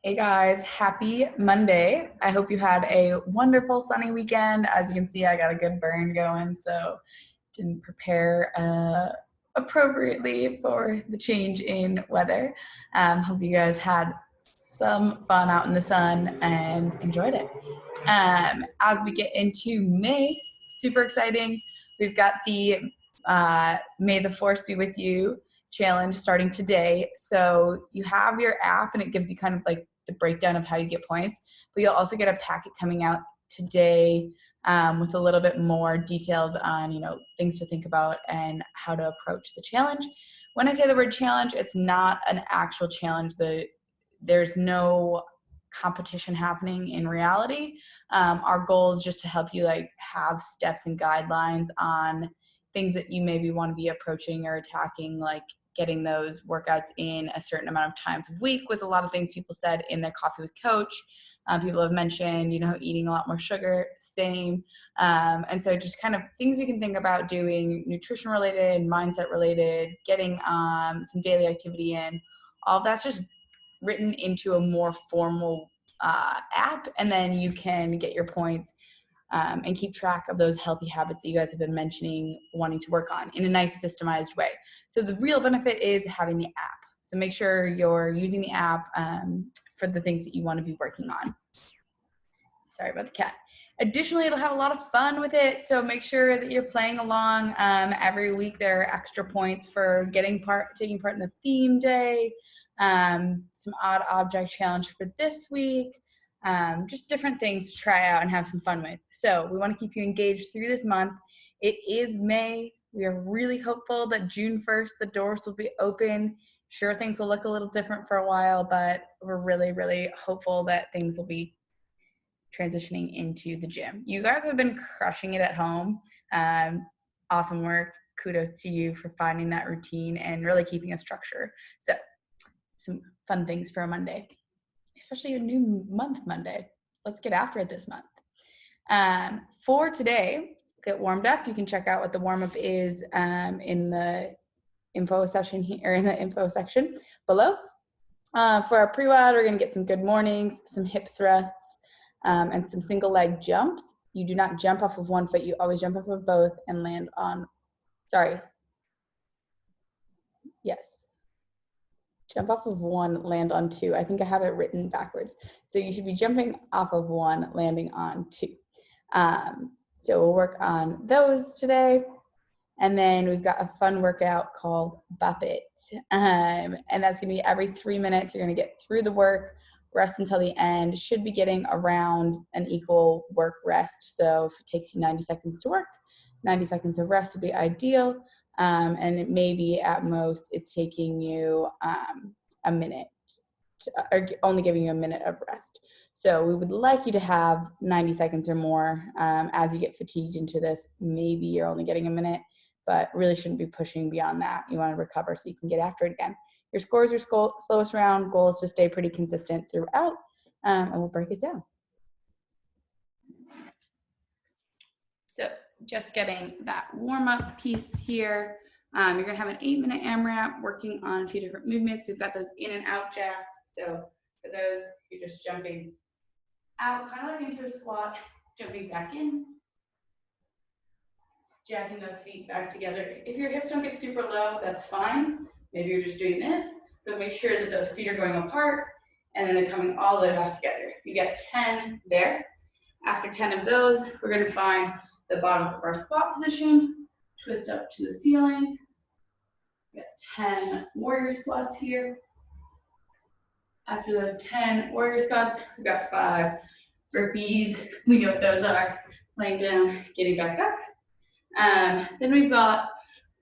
Hey guys, happy Monday. I hope you had a wonderful sunny weekend. As you can see, I got a good burn going, so didn't prepare appropriately for the change in weather. Hope you guys had some fun out in the sun and enjoyed it. As we get into May, super exciting. We've got the May the Force Be With You challenge starting today. So you have your app and it gives you kind of like the breakdown of how you get points, but you'll also get a packet coming out today with a little bit more details on, things to think about and how to approach the challenge. When I say the word challenge, it's not an actual challenge. There's no competition happening in reality. Our goal is just to help you have steps and guidelines on things that you maybe want to be approaching or attacking, like getting those workouts in a certain amount of times a week was a lot of things people said in their Coffee with Coach. People have mentioned, eating a lot more sugar, same. And so just kind of things we can think about doing, nutrition related, mindset related, getting some daily activity in. All of that's just written into a more formal app, and then you can get your points and keep track of those healthy habits that you guys have been mentioning wanting to work on in a nice systemized way. So the real benefit is having the app. So make sure you're using the app for the things that you want to be working on. Sorry about the cat. Additionally, it'll have a lot of fun with it, so make sure that you're playing along. Every week there are extra points for taking part in the theme day, some odd object challenge for this week, just different things to try out and have some fun with. So we want to keep you engaged through this month. It is May. We are really hopeful that June 1st, the doors will be open. Sure, things will look a little different for a while, but we're really, really hopeful that things will be transitioning into the gym. You guys have been crushing it at home. Awesome work. Kudos to you for finding that routine and really keeping a structure. So some fun things for a Monday, especially a new month Monday. Let's get after it this month. For today, get warmed up. You can check out what the warm-up is in the info section here, or in the info section below. For our PreWOD, we're gonna get some good mornings, some hip thrusts, and some single leg jumps. You do not jump off of one foot, you always jump off of both and land on, jump off of one, land on two. I think I have it written backwards. So you should be jumping off of one, landing on two. So we'll work on those today. And then we've got a fun workout called Bop It. And that's gonna be every 3 minutes. You're gonna get through the work, rest until the end. Should be getting around an equal work rest. So if it takes you 90 seconds to work, 90 seconds of rest would be ideal. And it may be at most, it's taking you a minute, or only giving you a minute of rest. So we would like you to have 90 seconds or more. As you get fatigued into this, maybe you're only getting a minute, but really shouldn't be pushing beyond that. You want to recover so you can get after it again. Your score is your slowest round. Goal is to stay pretty consistent throughout, and we'll break it down. So just getting that warm-up piece here. You're gonna have an 8-minute AMRAP working on a few different movements. We've got those in and out jacks. So for those, you're just jumping out, kind of like into a squat, jumping back in, jacking those feet back together. If your hips don't get super low, that's fine. Maybe you're just doing this, but make sure that those feet are going apart and then they're coming all the way back together. You get 10 there. After 10 of those, we're gonna find the bottom of our squat position, twist up to the ceiling. We got 10 warrior squats here. After those 10 warrior squats, we've got 5 burpees. We know what those are. Laying down, getting back up. Then we've got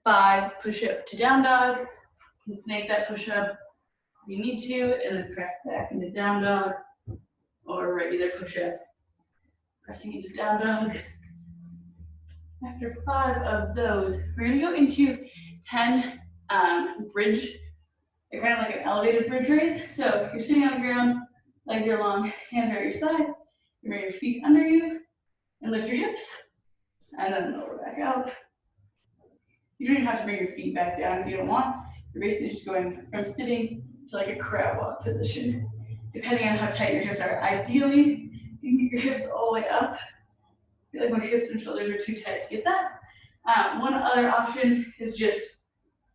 5 push-up to down dog. You can snake that push-up if you need to, and then press back into down dog, or regular push-up, pressing into down dog. After 5 of those, we're gonna go into 10 bridge. They're kind of like an elevated bridge raise. So you're sitting on the ground, legs are long, hands are at your side. You bring your feet under you and lift your hips, and then lower back out. You don't even have to bring your feet back down if you don't want. You're basically just going from sitting to like a crab walk position. depending on how tight your hips are. Ideally, you can get your hips all the way up. I feel like my hips and shoulders are too tight to get that. One other option is just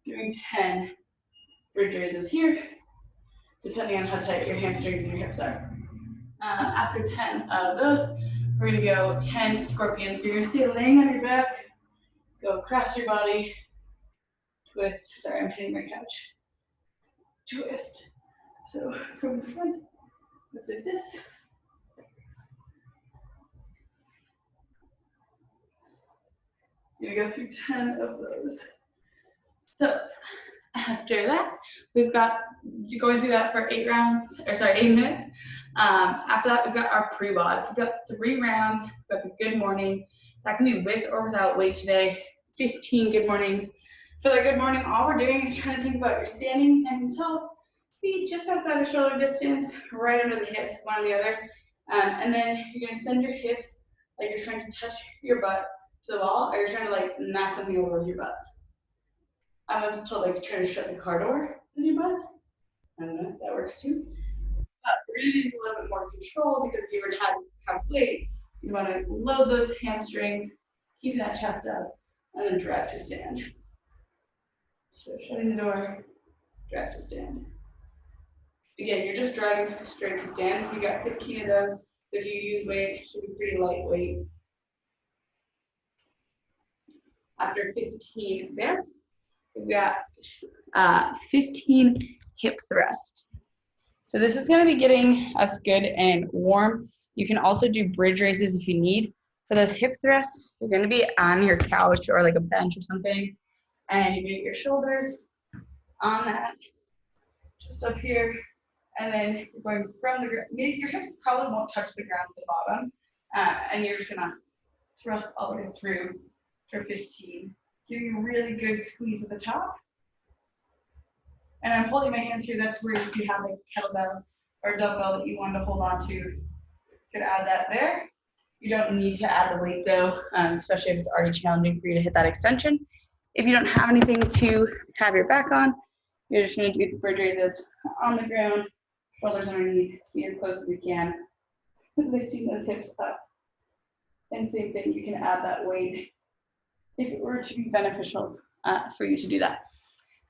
doing 10 bridge raises here, depending on how tight your hamstrings and your hips are. After 10 of those, we're gonna go 10 scorpions. So you're gonna stay laying on your back, go across your body, twist. Sorry, I'm hitting my couch. Twist. So from the front, looks like this. You're gonna go through 10 of those. So after that, we've got going through that for 8 minutes. After that, we've got our PreWOD. So we've got 3 rounds. We've got the good morning. That can be with or without weight today. 15 good mornings. For the good morning, all we're doing is trying to think about you're standing nice and tall, feet just outside of shoulder distance, right under the hips, one on the other. And then you're gonna send your hips like you're trying to touch your butt to the wall, or you're trying to like knock something over with your butt. I was told like trying to shut the car door with your butt. I don't know if that works too. But we're gonna use a little bit more control because if you were to have weight, you want to load those hamstrings, keep that chest up, and then drive to stand. So shutting the door, drive to stand. Again, you're just driving straight to stand. You got 15 of those. If you use weight, it should be pretty lightweight. After 15 there, we've got 15 hip thrusts. So this is going to be getting us good and warm. You can also do bridge raises if you need. For those hip thrusts, you're going to be on your couch or like a bench or something, and you get your shoulders on that, just up here, and then you're going from the ground. Your hips probably won't touch the ground at the bottom, and you're just going to thrust all the way through for 15. Giving a really good squeeze at the top. And I'm holding my hands here. That's where if you have like a kettlebell or a dumbbell that you want to hold on to, you could add that there. You don't need to add the weight though, especially if it's already challenging for you to hit that extension. If you don't have anything to have your back on, you're just going to do the bridge raises on the ground, shoulders underneath, feet as close as you can, lifting those hips up. And same thing, you can add that weight if it were to be beneficial for you to do that.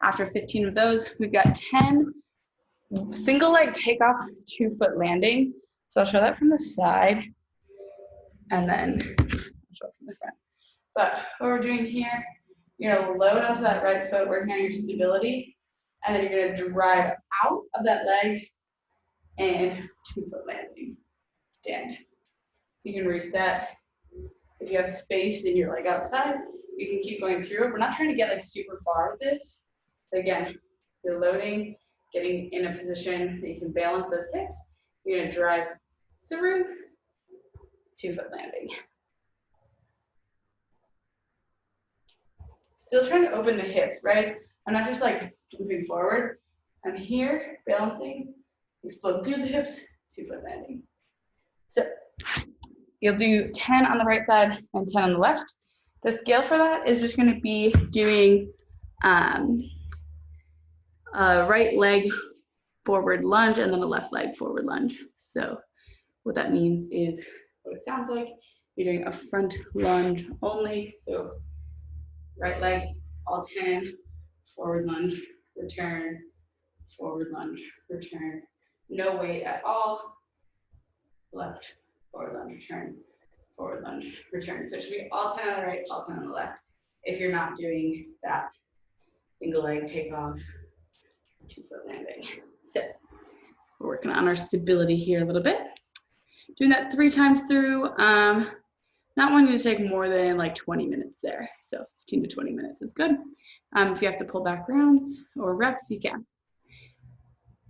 After 15 of those, we've got 10 single leg takeoff 2-foot landing. So I'll show that from the side and then I'll show it from the front. But what we're doing here, you're gonna load onto that right foot, working on your stability, and then you're gonna drive out of that leg and 2-foot landing. Stand. You can reset. If you have space and you're like outside, you can keep going through it. We're not trying to get like super far with this. So again, you're loading, getting in a position that you can balance those hips. You're gonna drive through 2-foot landing. Still trying to open the hips, right? I'm not just like moving forward. I'm here, balancing, explode through the hips, 2-foot landing. So you'll do 10 on the right side and 10 on the left. The scale for that is just gonna be doing a right leg forward lunge and then a left leg forward lunge. So what that means is what it sounds like. You're doing a front lunge only. So right leg, all 10, forward lunge, return, forward lunge, return. No weight at all. Left, forward lunge, return, forward lunge, return. So it should be all 10 on the right, all 10 on the left. If you're not doing that single leg takeoff, 2-foot landing. So we're working on our stability here a little bit. Doing that 3 times through. Not wanting to take more than like 20 minutes there. So 15 to 20 minutes is good. If you have to pull back rounds or reps, you can.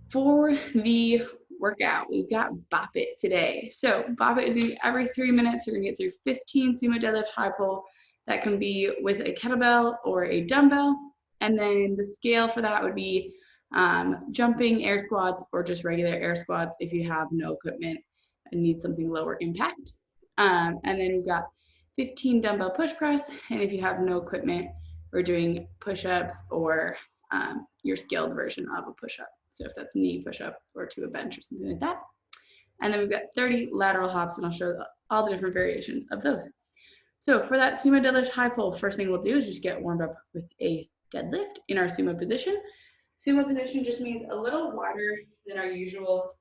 For the workout, we've got Bop It today. So Bop It is gonna be every 3 minutes. You're gonna get through 15 sumo deadlift high pull. That can be with a kettlebell or a dumbbell. And then the scale for that would be jumping air squats or just regular air squats if you have no equipment and need something lower impact. And then we've got 15 dumbbell push press. And if you have no equipment, we're doing push-ups or your scaled version of a push-up. So if that's knee push-up or to a bench or something like that. And then we've got 30 lateral hops, and I'll show all the different variations of those. So for that sumo deadlift high pull, first thing we'll do is just get warmed up with a deadlift in our sumo position. Sumo position just means a little wider than our usual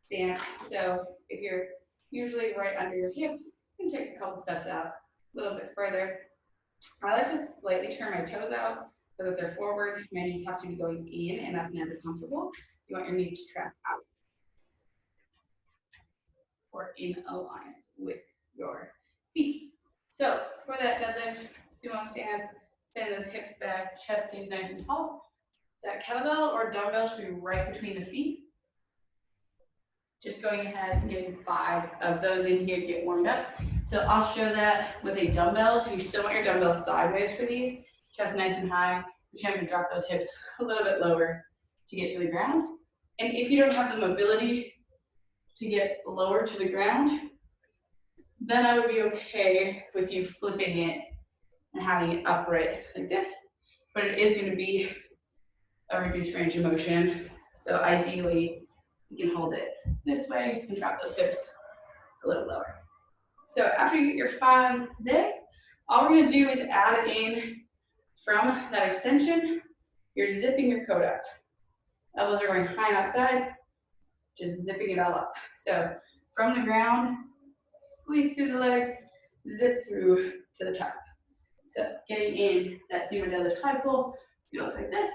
stance. So if you're usually right under your hips, you can take a couple steps out, a little bit further. I like to slightly turn my toes out so that they're forward. My knees have to be going in, and that's never comfortable. You want your knees to track out or in alliance with your feet. So for that deadlift, sumo stance, send those hips back, chest stays nice and tall. That kettlebell or dumbbell should be right between the feet. Just going ahead and getting 5 of those in here to get warmed up. So I'll show that with a dumbbell. You still want your dumbbell sideways for these, chest nice and high. You're trying to drop those hips a little bit lower to get to the ground. And if you don't have the mobility to get lower to the ground, then I would be okay with you flipping it and having it upright like this. But it is going to be a reduced range of motion. So ideally, you can hold it this way and drop those hips a little lower. So after you get your 5 there, all we're going to do is add in from that extension. You're zipping your coat up. Elbows are going high outside, just zipping it all up. So from the ground, squeeze through the legs, zip through to the top. So getting in that sumo deadlift high pull, you look like this.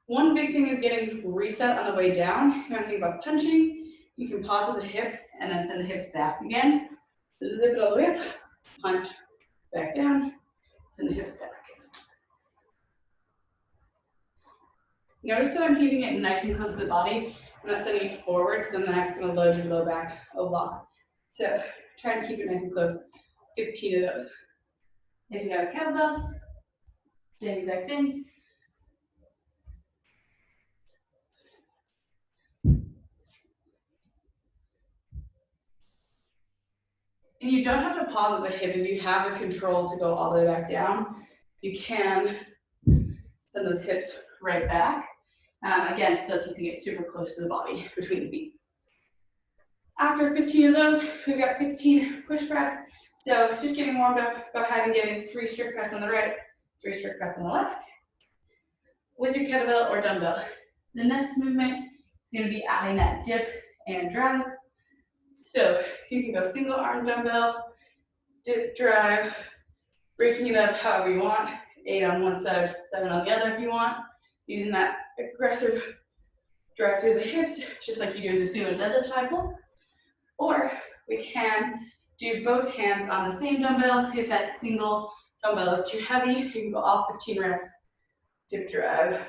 One big thing is getting reset on the way down. You want to think about punching. You can pause at the hip and then send the hips back again. So zip it all the way up, punch, back down, send the hips back. Notice that I'm keeping it nice and close to the body. I'm not sending it forward because then that's going to load your low back a lot. So try to keep it nice and close. 15 of those. If you have a kettlebell, same exact thing. And you don't have to pause at the hip. If you have the control to go all the way back down, you can send those hips right back. Again, still keeping it super close to the body between the feet. After 15 of those, we've got 15 push press. So just getting warmed up, go ahead and getting 3 strict press on the right, 3 strict press on the left with your kettlebell or dumbbell. The next movement is going to be adding that dip and drive. So you can go single arm dumbbell, dip, drive, breaking it up however you want. 8 on one side, 7 on the other if you want. Using that aggressive drive through the hips, just like you do with the sumo deadlift high pull. Or we can do both hands on the same dumbbell. If that single dumbbell is too heavy, you can go all 15 reps, dip drive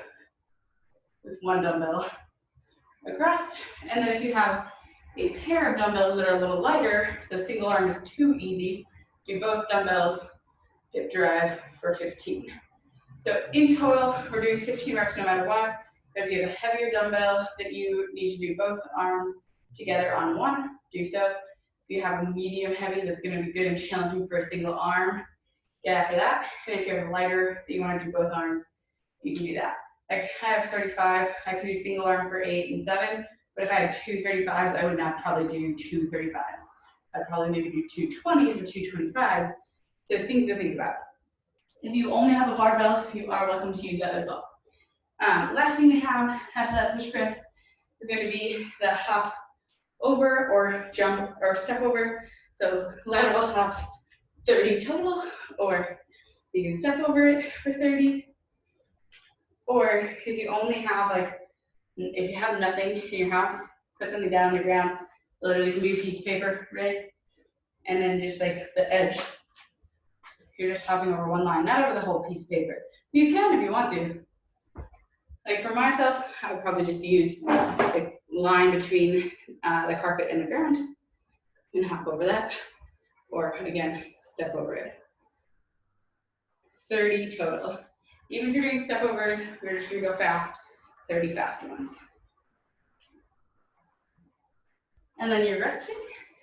with one dumbbell across. And then if you have a pair of dumbbells that are a little lighter, so single arm is too easy, do both dumbbells, dip drive for 15. So in total, we're doing 15 reps no matter what. But if you have a heavier dumbbell that you need to do both arms together on one, do so. If you have a medium heavy that's going to be good and challenging for a single arm, get after that. And if you have a lighter that you want to do both arms, you can do that. I have 35, I could do single arm for 8 and 7, but if I had 2 35s, I would not probably do 2 35s. I'd probably maybe do 2 20s or 2 25s. So things to think about. If you only have a barbell, you are welcome to use that as well. Last thing we have after that push press is going to be the hop over or jump or step over. So lateral hops, 30 total, or you can step over it for 30. Or if you only have if you have nothing in your house, put something down on the ground. Literally, it can be a piece of paper, right? And then just like the edge. You're just hopping over one line, not over the whole piece of paper. You can if you want to. Like for myself, I would probably just use the line between the carpet and the ground and hop over that. Or again, step over it. 30 total. Even if you're doing step overs, we're just gonna go fast, 30 fast ones. And then you're resting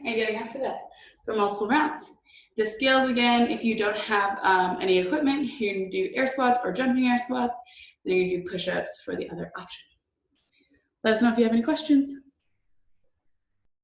and getting after that for multiple rounds. The scales again, if you don't have any equipment, you can do air squats or jumping air squats. Then you do push-ups for the other option. Let us know if you have any questions.